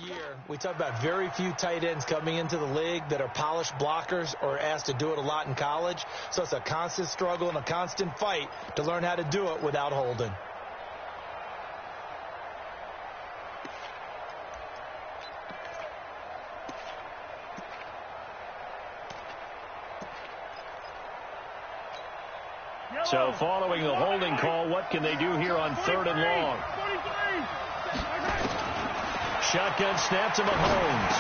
year, we talk about very few tight ends coming into the league that are polished blockers or asked to do it a lot in college. So it's a constant struggle and a constant fight to learn how to do it without holding. So following the holding call, what can they do here on 3rd and long? Shotgun snap to Mahomes.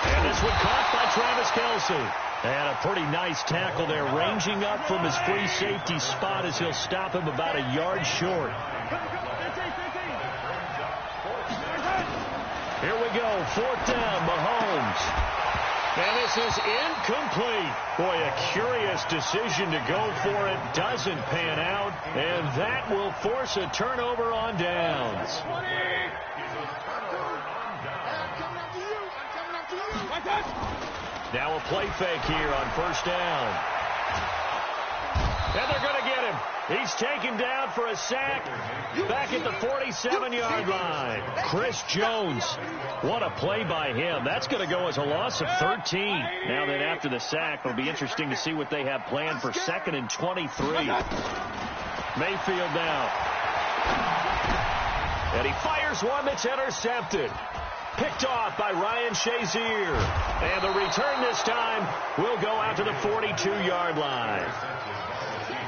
And this one caught by Travis Kelce. And a pretty nice tackle there, ranging up from his free safety spot as he'll stop him about a yard short. Here we go, 4th down, Mahomes. And this is incomplete. Boy, a curious decision to go for it. Doesn't pan out. And that will force a turnover on downs. Now a play fake here on 1st down. And they're going to get him. He's taken down for a sack back at the 47-yard line. Chris Jones, what a play by him. That's going to go as a loss of 13. Now that after the sack, it'll be interesting to see what they have planned for 2nd and 23. Mayfield now. And he fires one that's intercepted. Picked off by Ryan Shazier. And the return this time will go out to the 42-yard line.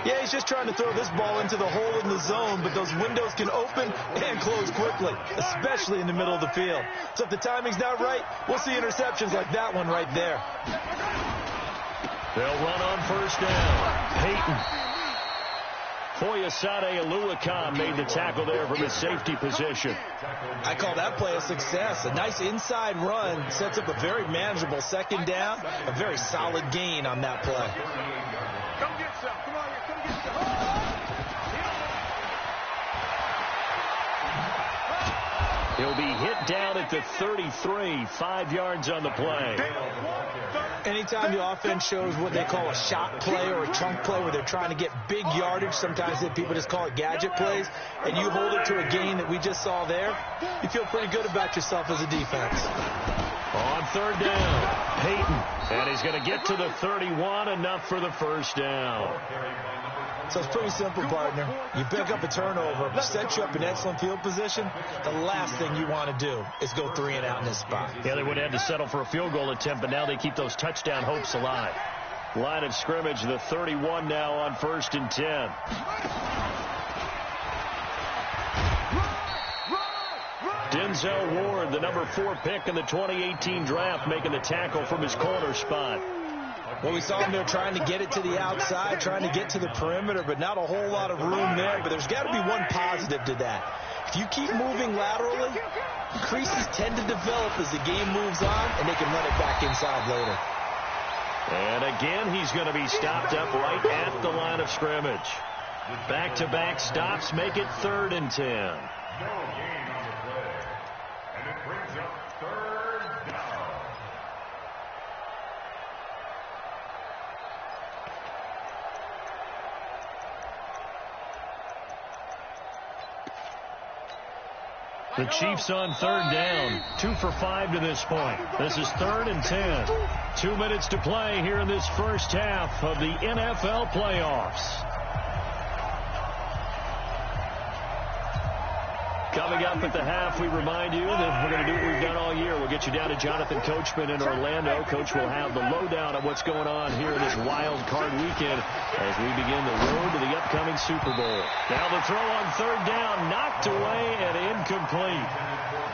Yeah, he's just trying to throw this ball into the hole in the zone, but those windows can open and close quickly, especially in the middle of the field. So if the timing's not right, we'll see interceptions like that one right there. They'll run on 1st down. Peyton. Foyesade Oluwakan made the tackle there from his safety position. I call that play a success. A nice inside run sets up a very manageable 2nd down, a very solid gain on that play. Come get some. Come on here. Come get some. He'll be hit down at the 33, 5 yards on the play. Anytime the offense shows what they call a shot play or a chunk play where they're trying to get big yardage, sometimes people just call it gadget plays, and you hold it to a gain that we just saw there, you feel pretty good about yourself as a defense. On 3rd down, Peyton. And he's going to get to the 31, enough for the 1st down. So it's pretty simple, partner. You pick up a turnover, set you up in excellent field position. The last thing you want to do is go 3 and out in this spot. Yeah, they would have had to settle for a field goal attempt, but now they keep those touchdown hopes alive. Line of scrimmage, the 31 now on 1st and 10. Denzel Ward, the number 4 pick in the 2018 draft, making the tackle from his corner spot. Well, we saw him there trying to get it to the outside, trying to get to the perimeter, but not a whole lot of room there. But there's got to be one positive to that. If you keep moving laterally, creases tend to develop as the game moves on, and they can run it back inside later. And again, he's going to be stopped up right at the line of scrimmage. Back-to-back stops make it 3rd and 10. The Chiefs on 3rd down, 2 for 5 to this point. This is 3rd and 10. 2 minutes to play here in this first half of the NFL playoffs. Coming up at the half, we remind you that we're going to do what we've done all year. We'll get you down to Jonathan Coachman in Orlando. Coach will have the lowdown on what's going on here in this wild card weekend as we begin the road to the upcoming Super Bowl. Now the throw on 3rd down, knocked away and incomplete.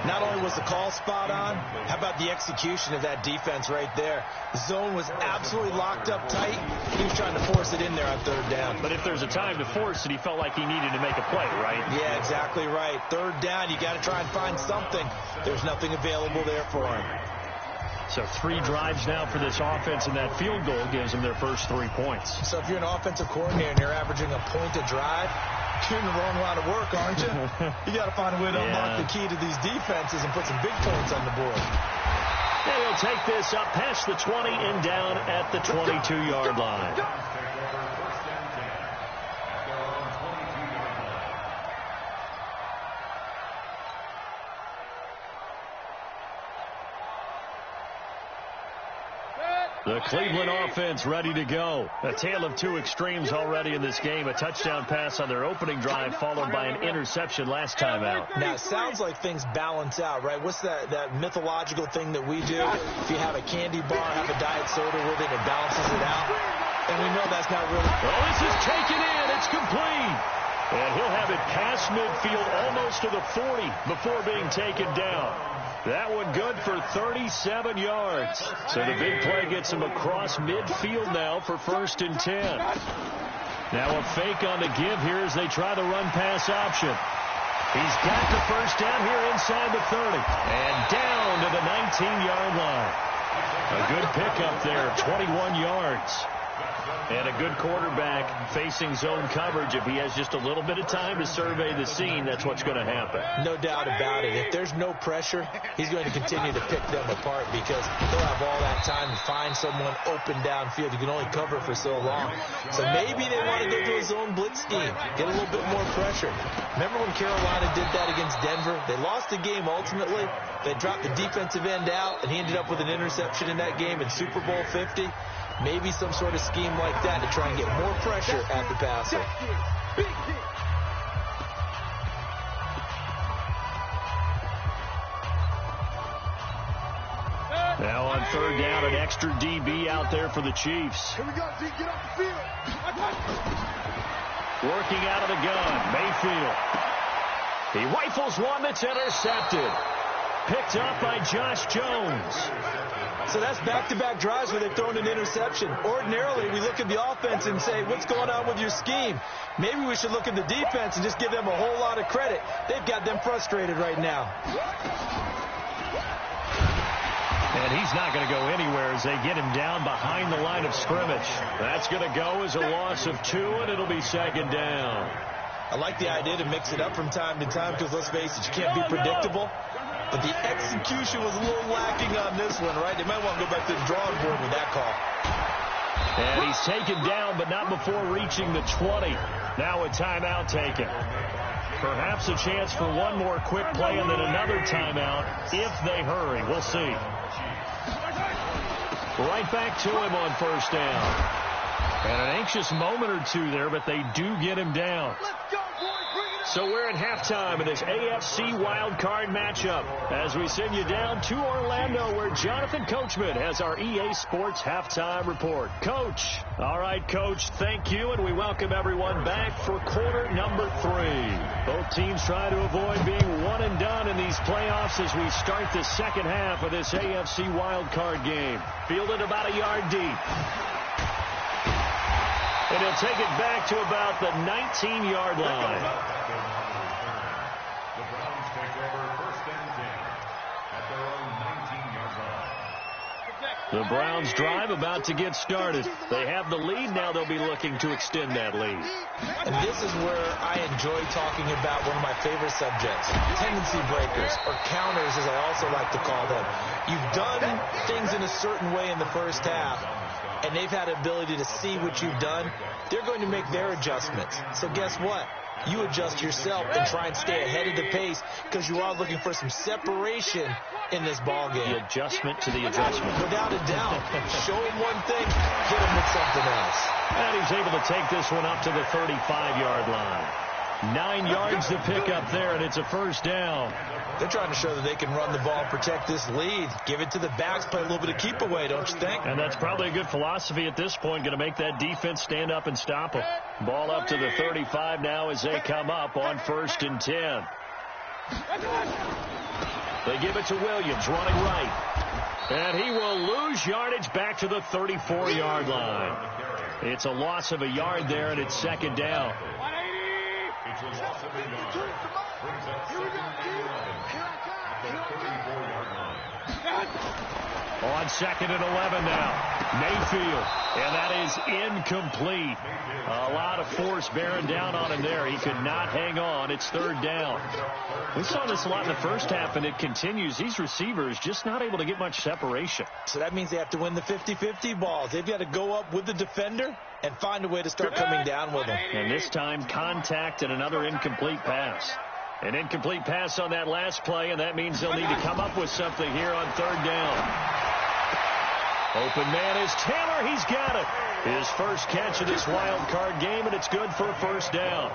Not only was the call spot on, how about the execution of that defense right there? The zone was absolutely locked up tight. He was trying to force it in there on 3rd down. But if there's a time to force it, he felt like he needed to make a play, right? Yeah, exactly right. 3rd down, you got to try and find something. There's nothing available there for him. So 3 drives now for this offense, and that field goal gives them their first 3 points. So if you're an offensive coordinator and you're averaging a point a drive, you're in the wrong line of work, aren't you? You got to find a way to unlock the key to these defenses and put some big points on the board. And he'll take this up past the 20 and down at the 22-yard line. The Cleveland offense ready to go. A tale of two extremes already in this game. A touchdown pass on their opening drive followed by an interception last time out. Now, it sounds like things balance out, right? What's that mythological thing that we do? If you have a candy bar, have a diet soda with it, it balances it out. And we know that's not really... Oh, this is taken in. It's complete. And he'll have it past midfield almost to the 40 before being taken down. That one good for 37 yards. So the big play gets him across midfield now for 1st and 10. Now a fake on the give here as they try the run-pass option. He's got the first down here inside the 30. And down to the 19-yard line. A good pickup there, 21 yards. And a good quarterback facing zone coverage. If he has just a little bit of time to survey the scene, that's what's going to happen. No doubt about it. If there's no pressure, he's going to continue to pick them apart because he'll have all that time to find someone open downfield. You can only cover for so long. So maybe they want to go to a zone blitz scheme, get a little bit more pressure. Remember when Carolina did that against Denver? They lost the game ultimately. They dropped the defensive end out, and he ended up with an interception in that game in Super Bowl 50. Maybe some sort of scheme like that to try and get more pressure at the passer. Now on 3rd down, an extra DB out there for the Chiefs. Here we go, D. Get off the field. Working out of the gun, Mayfield. He rifles one that's intercepted. Picked up by Josh Jones. So that's back-to-back drives where they've thrown an interception. Ordinarily, we look at the offense and say, what's going on with your scheme? Maybe we should look at the defense and just give them a whole lot of credit. They've got them frustrated right now. And he's not going to go anywhere as they get him down behind the line of scrimmage. That's going to go as a loss of 2, and it'll be 2nd down. I like the idea to mix it up from time to time because, let's face it, you can't be predictable. But the execution was a little lacking on this one, right? They might want to go back to the drawing board with that call. And he's taken down, but not before reaching the 20. Now a timeout taken. Perhaps a chance for one more quick play and then another timeout if they hurry. We'll see. Right back to him on 1st down. And an anxious moment or two there, but they do get him down. So we're at halftime in this AFC wildcard matchup as we send you down to Orlando where Jonathan Coachman has our EA Sports halftime report. Coach. All right, Coach, thank you, and we welcome everyone back for quarter number 3. Both teams try to avoid being one and done in these playoffs as we start the second half of this AFC wildcard game. Fielded about a yard deep. And he'll take it back to about the 19-yard line. The Browns drive about to get started. They have the lead. Now they'll be looking to extend that lead. And this is where I enjoy talking about one of my favorite subjects, tendency breakers, or counters as I also like to call them. You've done things in a certain way in the first half, and they've had the ability to see what you've done. They're going to make their adjustments. So guess what? You adjust yourself and try and stay ahead of the pace because you are looking for some separation in this ball game. The adjustment to the adjustment. Without a doubt. Show him one thing, hit him with something else. And he's able to take this one up to the 35-yard line. 9 yards to pick up there, and it's a 1st down. They're trying to show that they can run the ball and protect this lead. Give it to the backs, play a little bit of keep away, don't you think? And that's probably a good philosophy at this point, going to make that defense stand up and stop them. Ball up to the 35 now as they come up on 1st and 10. They give it to Williams, running right. And he will lose yardage back to the 34-yard line. It's a loss of a yard there, and it's 2nd down. On 2nd and 11 now. Mayfield. And that is incomplete. A lot of force bearing down on him there. He could not hang on. It's 3rd down. We saw this a lot in the first half, and it continues. These receivers just not able to get much separation. So that means they have to win the 50-50 balls. They've got to go up with the defender and find a way to start coming down with him. And this time, contact and another incomplete pass. An incomplete pass on that last play, and that means they'll need to come up with something here on 3rd down. Open man is Taylor. He's got it. His first catch of this wild card game, and it's good for a first down.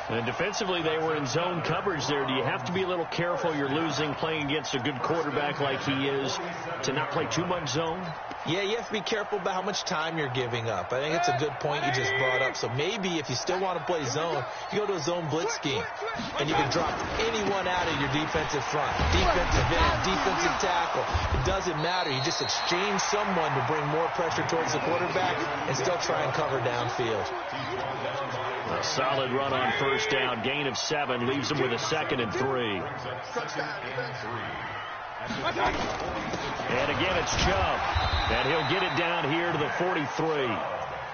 And defensively, they were in zone coverage there. Do you have to be a little careful? You're losing playing against a good quarterback like he is to not play too much zone? Yeah, you have to be careful about how much time you're giving up. I think it's a good point you just brought up. So maybe if you still want to play zone, you go to a zone blitz scheme, and you can drop anyone out of your defensive front, defensive end, defensive tackle. It doesn't matter. You just exchange someone to bring more pressure towards the quarterback and still try and cover downfield. A solid run on first down. Gain of 7 leaves him with a 2nd and 3. And again, it's Chubb. And he'll get it down here to the 43.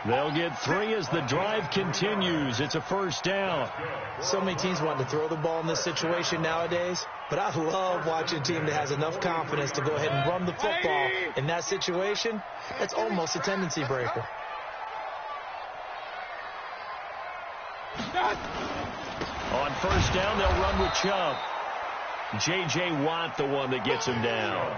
They'll get 3 as the drive continues. It's a first down. So many teams want to throw the ball in this situation nowadays, but I love watching a team that has enough confidence to go ahead and run the football in that situation. That's almost a tendency breaker. On first down, they'll run with Chubb. J.J. Watt, the one that gets him down.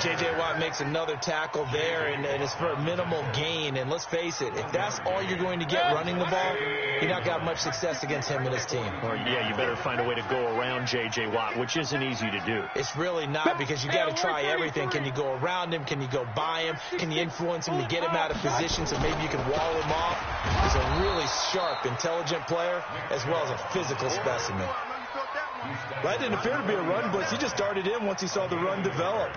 J.J. Watt makes another tackle there, and it's for a minimal gain. And let's face it, if that's all you're going to get running the ball, you're not got much success against him and his team. Or, yeah, you better find a way to go around J.J. Watt, which isn't easy to do. It's really not, because you got to try everything. Can you go around him? Can you go by him? Can you influence him to get him out of position so maybe you can wall him off? He's a really sharp, intelligent player as well as a physical specimen. That didn't appear to be a run blitz. He just darted in once he saw the run develop.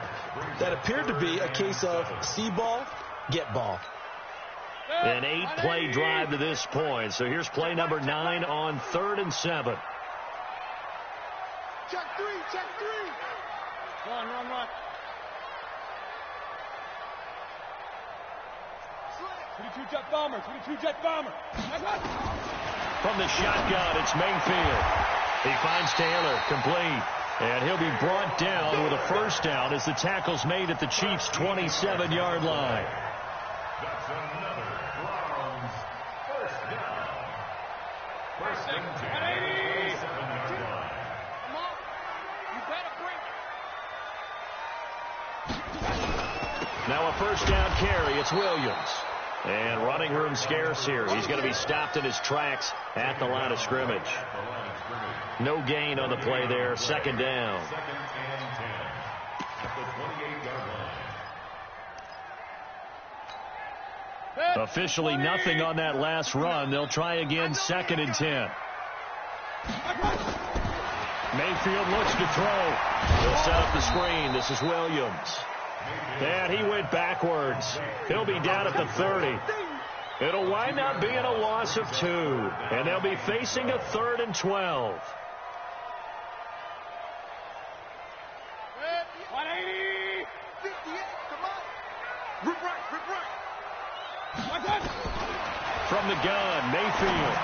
That appeared to be a case of see ball, get ball. An 8-play drive to this point. So here's play number 9 on 3rd and 7. Check 3, check 3. Run. 22 jet bomber. From the shotgun, it's Mayfield. He finds Taylor, complete. And he'll be brought down with a first down as the tackle's made at the Chiefs' 27-yard line. That's another Browns first down. First and 10 at the 27-yard line. Come on. You better bring. Now a first down carry. It's Williams. And running room scarce here. He's going to be stopped in his tracks at the line of scrimmage. No gain on the play there. 2nd down. 2nd and 10 at the 28-yard line. Officially nothing on that last run. They'll try again. 2nd and 10. Mayfield looks to throw. He'll set up the screen. This is Williams. And he went backwards. He'll be down at the 30. It'll wind up being a loss of 2. And they'll be facing a 3rd and 12. 180. 58. Come on. Rip right. From the gun, Mayfield.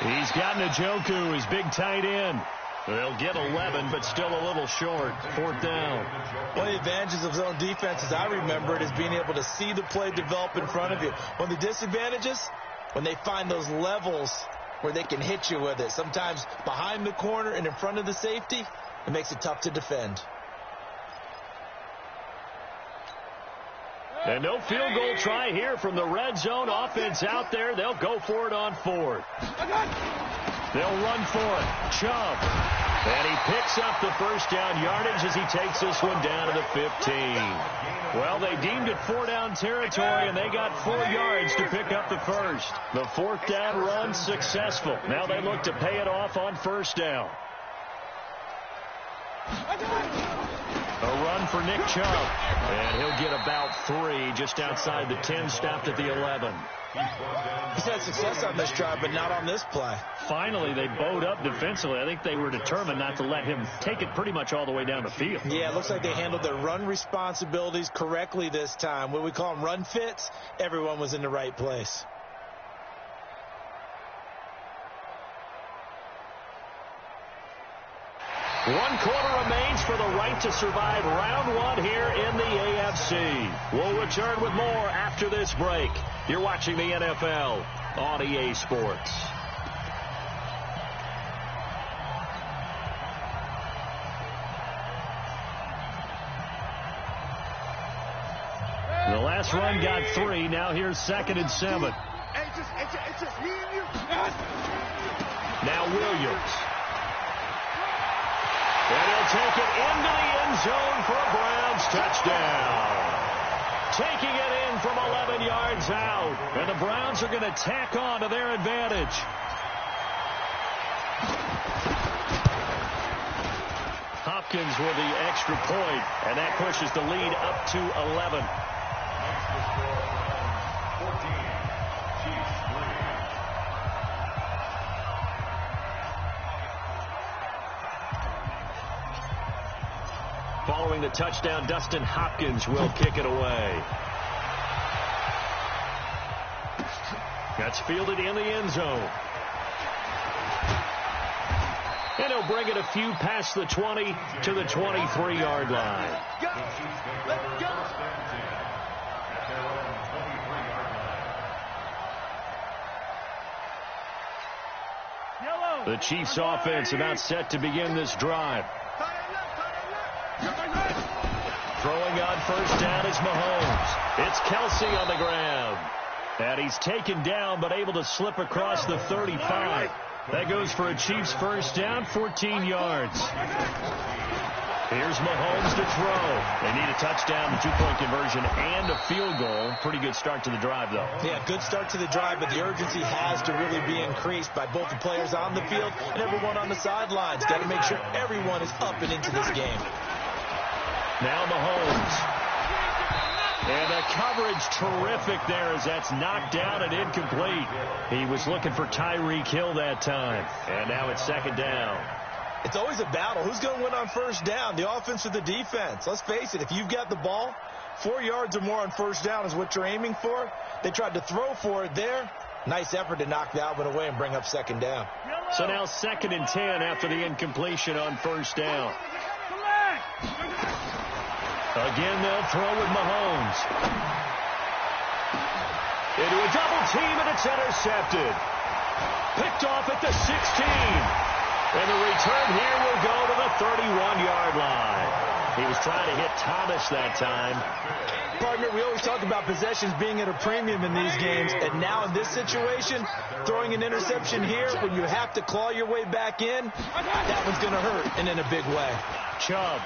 He's got Njoku, his big tight end. They'll get 11, but still a little short. 4th down. One of the advantages of zone defense, as I remember it, is being able to see the play develop in front of you. One of the disadvantages, when they find those levels where they can hit you with it. Sometimes behind the corner and in front of the safety, it makes it tough to defend. And no field goal try here from the red zone. Offense out there. They'll go for it on 4th. They'll run for it. Chubb. And he picks up the first down yardage as he takes this one down to the 15. Well, they deemed it 4-down territory, and they got 4 yards to pick up the first. The 4th down run successful. Now they look to pay it off on first down. A run for Nick Chubb. And he'll get about 3 just outside the 10, stopped at the 11. He's had success on this drive, but not on this play. Finally, they bowed up defensively. I think they were determined not to let him take it pretty much all the way down the field. Yeah, it looks like they handled their run responsibilities correctly this time. What we call them run fits, everyone was in the right place. One quarter remains for the right to survive round 1 here in the AFC. We'll return with more after this break. You're watching the NFL on EA Sports. This run got 3. Now here's 2nd and 7. It's just me and you. Now Williams. And he'll take it into the end zone for a Browns touchdown. Taking it in from 11 yards out. And the Browns are going to tack on to their advantage. Hopkins with the extra point, and that pushes the lead up to 11. Makes the score Browns 14, Chiefs 3. Following the touchdown, Dustin Hopkins will kick it away. That's fielded in the end zone. And he'll bring it a few past the 20 to the 23-yard line. The Chiefs offense about set to begin this drive. Throwing on first down is Mahomes. It's Kelsey on the ground. And he's taken down but able to slip across the 35. That goes for a Chiefs first down, 14 yards. Here's Mahomes to throw. They need a touchdown, the 2-point conversion, and a field goal. Pretty good start to the drive, though. Yeah, good start to the drive, but the urgency has to really be increased by both the players on the field and everyone on the sidelines. Got to make sure everyone is up and into this game. Now Mahomes. And the coverage terrific there as that's knocked down and incomplete. He was looking for Tyreek Hill that time. And now it's 2nd down. It's always a battle. Who's going to win on first down, the offense or the defense? Let's face it, if you've got the ball, 4 yards or more on first down is what you're aiming for. They tried to throw for it there. Nice effort to knock that one away and bring up 2nd down. So now 2nd and 10 after the incompletion on first down. Again, they'll throw with Mahomes. Into a double team, and it's intercepted. Picked off at the 16. And the return here will go to the 31-yard line. He was trying to hit Thomas that time. Partner, we always talk about possessions being at a premium in these games, and now in this situation, throwing an interception here when you have to claw your way back in, that one's going to hurt, and in a big way. Chubb.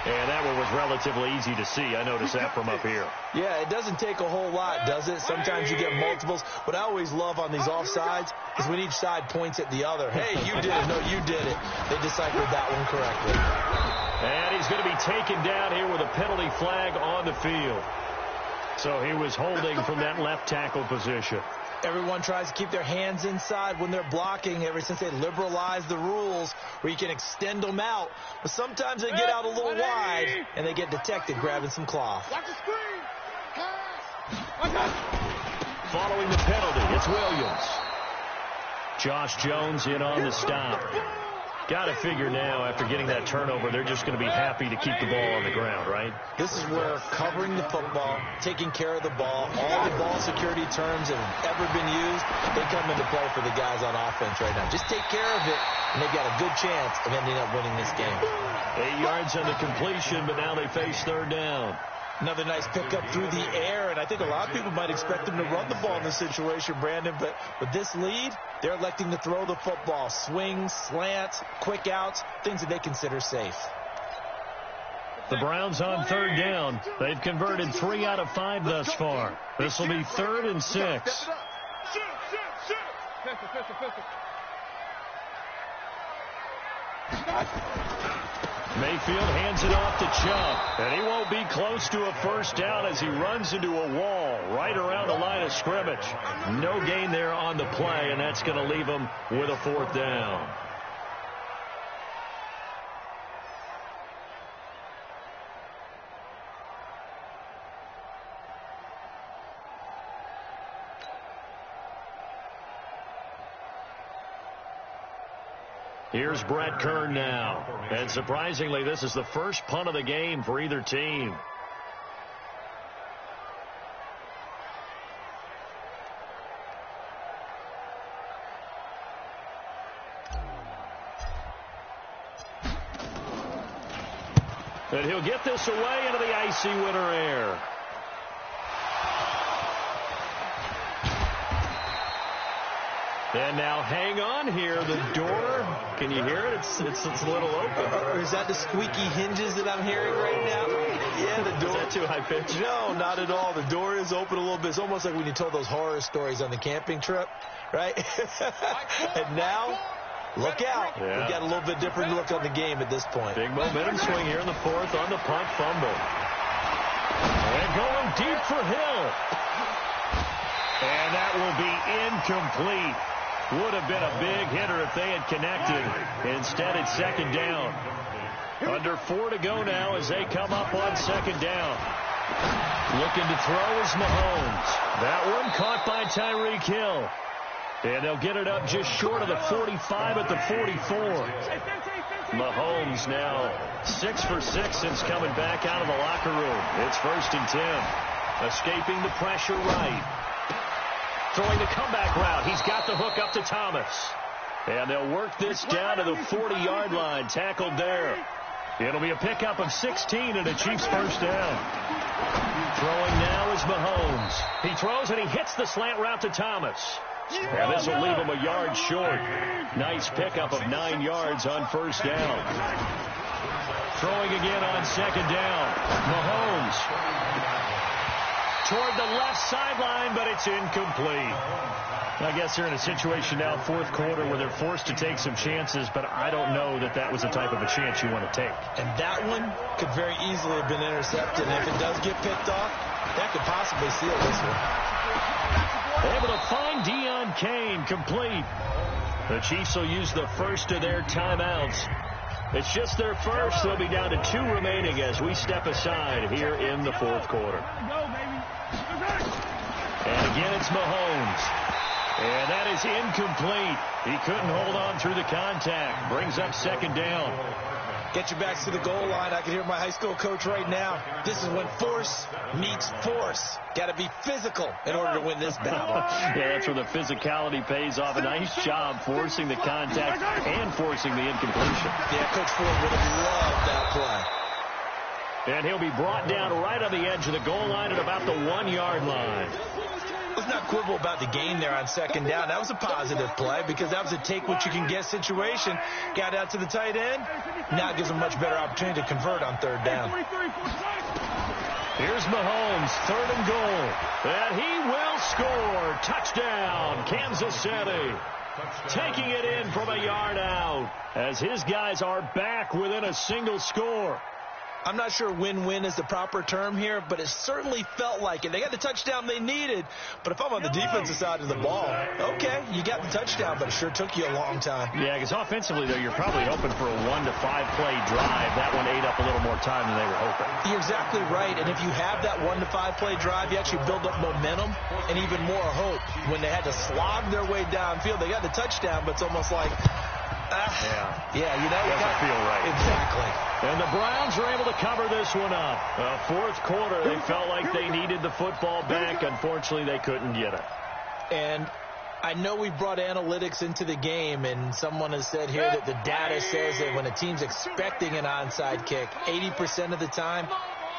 And that one was relatively easy to see. I noticed that from up here. Yeah, it doesn't take a whole lot, does it? Sometimes you get multiples. What I always love on these offsides is when each side points at the other. Hey, you did it. No, you did it. They deciphered that one correctly. And he's going to be taken down here with a penalty flag on the field. So he was holding from that left tackle position. Everyone tries to keep their hands inside when they're blocking ever since they liberalized the rules where you can extend them out. But sometimes they get out a little wide and they get detected grabbing some cloth. Watch the screen. Following the penalty, it's Williams. Josh Jones in on the stop. Got to figure now, after getting that turnover, they're just going to be happy to keep the ball on the ground, right? This is where covering the football, taking care of the ball, all the ball security terms that have ever been used, they come into play for the guys on offense right now. Just take care of it, and they've got a good chance of ending up winning this game. 8 yards on the completion, but now they face 3rd down. Another nice pickup through the air, and I think a lot of people might expect them to run the ball in this situation, Brandon, but with this lead, they're electing to throw the football. Swings, slants, quick outs, things that they consider safe. The Browns on 3rd down. They've converted 3 out of 5 thus far. This will be 3rd and 6. Mayfield hands it off to Chubb, and he won't be close to a first down as he runs into a wall right around the line of scrimmage. No gain there on the play, and that's going to leave him with a 4th down. Here's Brett Kern now. And surprisingly, this is the first punt of the game for either team. And he'll get this away into the icy winter air. And now hang on here. The door, can you hear it? It's a little open. Or is that the squeaky hinges that I'm hearing right now? Yeah, the door. Is that too high pitch? No, not at all. The door is open a little bit. It's almost like when you told those horror stories on the camping trip, right? And now, look out. Yeah. We've got a little bit different look on the game at this point. Big momentum swing here in the fourth on the punt fumble. And going deep for Hill. And that will be incomplete. Would have been a big hitter if they had connected. Instead, it's second down. Under 4 to go now as they come up on second down. Looking to throw is Mahomes. That one caught by Tyreek Hill. And they'll get it up just short of the 45 at the 44. Mahomes now 6 for 6 since coming back out of the locker room. It's 1st and 10. Escaping the pressure right. Throwing the comeback route. He's got the hook up to Thomas. And they'll work this down to the 40-yard line. Tackled there. It'll be a pickup of 16 and a Chiefs first down. Throwing now is Mahomes. He throws and he hits the slant route to Thomas. And this will leave him a yard short. Nice pickup of 9 yards on first down. Throwing again on second down. Mahomes. Toward the left sideline, but it's incomplete. I guess they're in a situation now, fourth quarter, where they're forced to take some chances, but I don't know that that was the type of a chance you want to take. And that one could very easily have been intercepted. And if it does get picked off, that could possibly seal this one. Able to find Deion Kane, complete. The Chiefs will use the first of their timeouts. It's just their first. They'll be down to 2 remaining as we step aside here in the fourth quarter. And again, it's Mahomes. And that is incomplete. He couldn't hold on through the contact. Brings up second down. Get your backs to the goal line. I can hear my high school coach right now. This is when force meets force. Got to be physical in order to win this battle. Yeah, that's where the physicality pays off. A nice job forcing the contact and forcing the incompletion. Yeah, Coach Ford would have loved that play. And he'll be brought down right on the edge of the goal line at about the 1-yard line. Let's not quibble about the gain there on second down. That was a positive play because that was a take-what-you-can-get situation. Got out to the tight end. Now it gives them a much better opportunity to convert on third down. Here's Mahomes, 3rd and goal. And he will score. Touchdown, Kansas City. Taking it in from a yard out as his guys are back within a single score. I'm not sure win-win is the proper term here, but it certainly felt like it. They got the touchdown they needed, but if I'm on the defensive side of the ball, okay, you got the touchdown, but it sure took you a long time. Yeah, because offensively, though, you're probably hoping for a 1 to 5 play drive. That one ate up a little more time than they were hoping. You're exactly right, and if you have that 1 to 5 play drive, you actually build up momentum and even more hope. When they had to slog their way downfield, they got the touchdown, but it's almost like, yeah, you know, doesn't feel right. Exactly. And the Browns are able to cover this one up. Fourth quarter, they felt like they needed the football back. Unfortunately, they couldn't get it. And I know we brought analytics into the game, and someone has said here that the data says that when a team's expecting an onside kick, 80% of the time,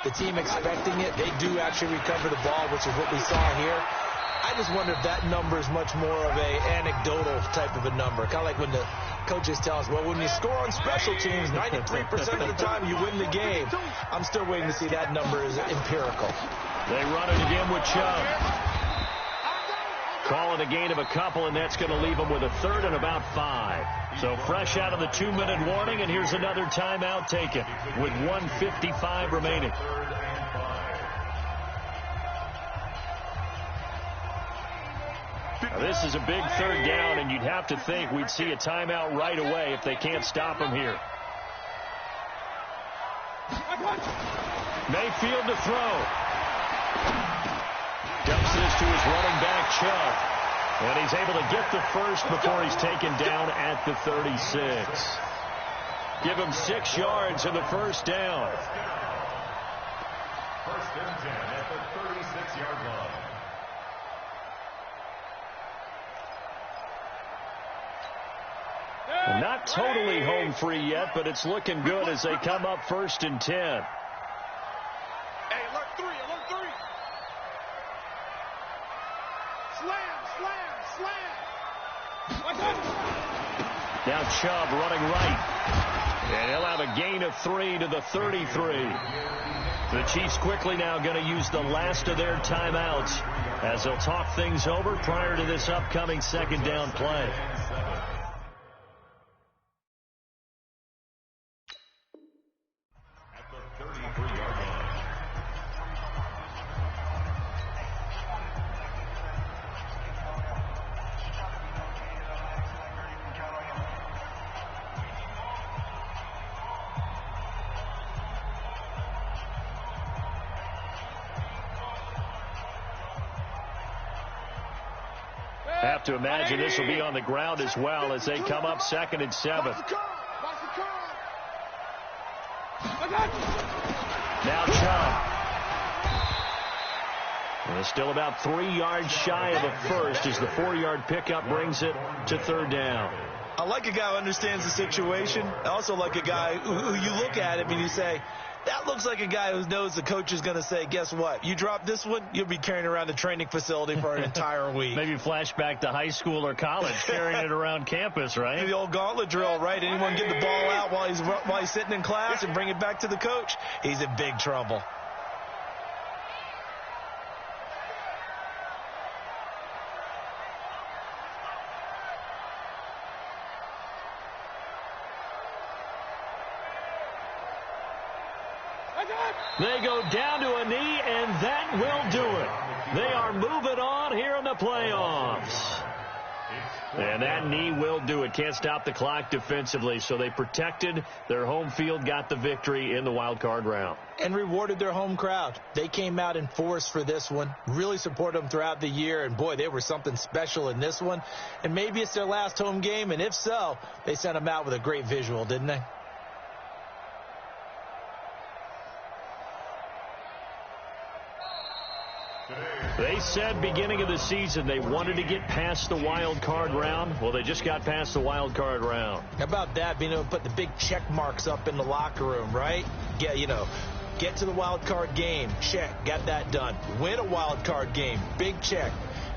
the team expecting it, they do actually recover the ball, which is what we saw here. I just wonder if that number is much more of a anecdotal type of a number. Kind of like when the coaches tell us, well, when you score on special teams, 93% of the time you win the game. I'm still waiting to see that number is empirical. They run it again with Chubb. Call it a gain of a couple, and that's going to leave them with a 3rd and about 5. So fresh out of the 2-minute warning, and here's another timeout taken with 1:55 remaining. Now, this is a big 3rd down, and you'd have to think we'd see a timeout right away if they can't stop him here. Mayfield to throw. Dumps this to his running back, Chubb. And he's able to get the first before he's taken down at the 36. Give him 6 yards in the first down. 1st and 10 at the 36-yard line. Not totally home free yet, but it's looking good as they come up 1st and 10. Hey, alert 3, alert 3. Slam, slam, slam. Now Chubb running right. And he'll have a gain of 3 to the 33. The Chiefs quickly now going to use the last of their timeouts as they'll talk things over prior to this upcoming 2nd down play. At the 33-yard line. Have to imagine this will be on the ground as well as they come up 2nd and 7. Now Chubb. And it's still about 3 yards shy of a first as the 4-yard pickup brings it to 3rd down. I like a guy who understands the situation. I also like a guy who you look at him and you say, that looks like a guy who knows the coach is going to say, guess what? You drop this one, you'll be carrying around the training facility for an entire week. Maybe flashback to high school or college, carrying it around campus, right? The old gauntlet drill, right? Anyone get the ball out while he's sitting in class and bring it back to the coach? He's in big trouble. They go down to a knee, and that will do it. They are moving on here in the playoffs. And that knee will do it. Can't stop the clock defensively, so they protected their home field, got the victory in the wild card round. And rewarded their home crowd. They came out in force for this one, really supported them throughout the year, and boy, they were something special in this one. And maybe it's their last home game, and if so, they sent them out with a great visual, didn't they? They said beginning of the season they wanted to get past the wild card round. Well, they just got past the wild card round. How about that, being able to put the big check marks up in the locker room, right? Get to the wild card game, check, got that done. Win a wild card game, big check.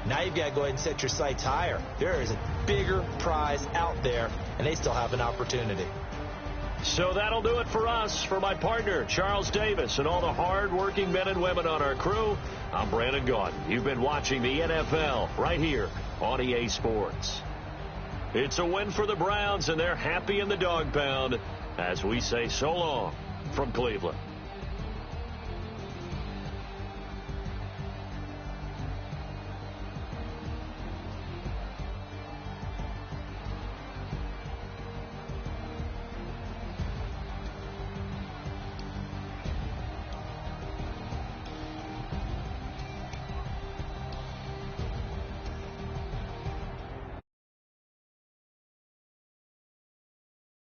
Now you've got to go ahead and set your sights higher. There is a bigger prize out there, and they still have an opportunity. So that'll do it for us. For my partner, Charles Davis, and all the hard-working men and women on our crew, I'm Brandon Gaudin. You've been watching the NFL right here on EA Sports. It's a win for the Browns, and they're happy in the dog pound as we say so long from Cleveland.